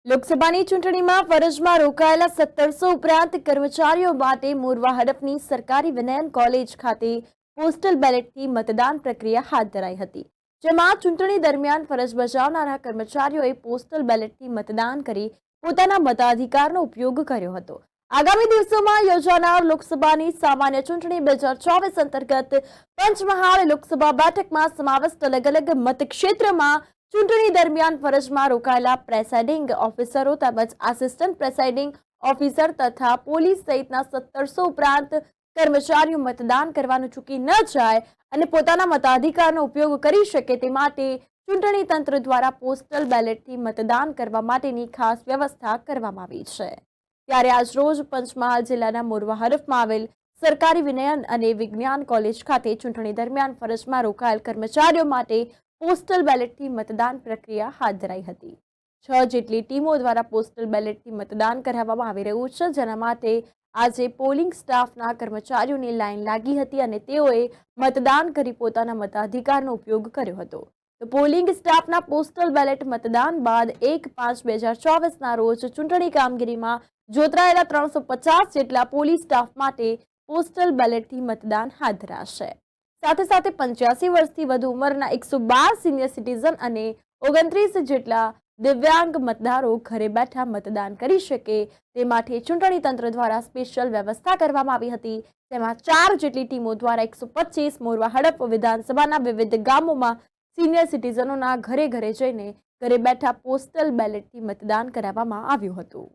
લોકસભાની ચૂંટણીમાં ફરજમાં રોકાયેલા 1700 ઉપરાંત કર્મચારીઓ માટે મોરવા હડફની સરકારી વિનયન કોલેજ ખાતે પોસ્ટલ બેલેટથી મતદાન પ્રક્રિયા હાથ ધરાઈ હતી, જેમાં ચૂંટણી દરમિયાન ફરજ બજાવનારા કર્મચારીઓએ પોસ્ટલ બેલેટથી મતદાન કરી પોતાના મતાધિકારનો ઉપયોગ કર્યો હતો। આગામી દિવસોમાં યોજાનાર લોકસભાની સામાન્ય ચૂંટણી 2024 અંતર્ગત પંચમહાલ લોકસભા બેઠકમાં સમાવિષ્ટ અલગ અલગ મતક્ષેત્રમાં ચૂંટણી દરમિયાન ફરજમાં રોકાયેલા પ્રેસાઇડિંગ ઓફિસરો તેમજ આસિસ્ટન્ટ પ્રેસાઇડિંગ ઓફિસર તથા પોલીસ સહિતના 1700 ઉપરાંત કર્મચારીઓ મતદાન કરવાનું ચૂકી ન જાય અને પોતાના મતાધિકારનો ઉપયોગ કરી શકે તે માટે ચૂંટણી તંત્ર દ્વારા પોસ્ટલ બેલેટથી મતદાન કરવા માટેની ખાસ વ્યવસ્થા કરવામાં આવી છે। ત્યારે આજરોજ પંચમહાલ જિલ્લાના મોરવા હડફમાં આવેલ સરકારી વિનયન અને વિજ્ઞાન કોલેજ ખાતે ચૂંટણી દરમિયાન ફરજમાં રોકાયેલ કર્મચારીઓ માટે પોસ્ટલ બેલેટથી મતદાન પ્રક્રિયા હાથ ધરાઈ હતી। 6 જેટલી ટીમો દ્વારા પોસ્ટલ બેલેટથી મતદાન કરાવવામાં આવી રહ્યું છે, જેના માટે આજે પોલિંગ સ્ટાફના કર્મચારીઓની લાઈન લાગી હતી અને તેઓએ મતદાન કરી પોતાના મતાધિકારનો ઉપયોગ કર્યો હતો। તો પોલિંગ સ્ટાફના પોસ્ટલ બેલેટ મતદાન બાદ 1/5/2024ના રોજ ચૂંટણી કામગીરીમાં જોતરાયેલા 350 જેટલા પોલીસ સ્ટાફ માટે પોસ્ટલ બેલેટથી મતદાન હાથ ધરાશે। સાથે સાથે 85 વર્ષથી વધુ ઉંમરના 112 સિનિયર સિટીઝન અને 29 જેટલા દિવ્યાંગ મતદારો ઘરે બેઠા મતદાન કરી શકે તે માટે ચૂંટણી તંત્ર દ્વારા સ્પેશિયલ વ્યવસ્થા કરવામાં આવી હતી। તેમાં 4 જેટલી ટીમો દ્વારા 125 મોરવા હડફ વિધાનસભાના વિવિધ ગામોમાં સિનિયર સિટીઝનોના ઘરે ઘરે જઈને ઘરે બેઠા પોસ્ટલ બેલેટથી મતદાન કરાવવામાં આવ્યું હતું।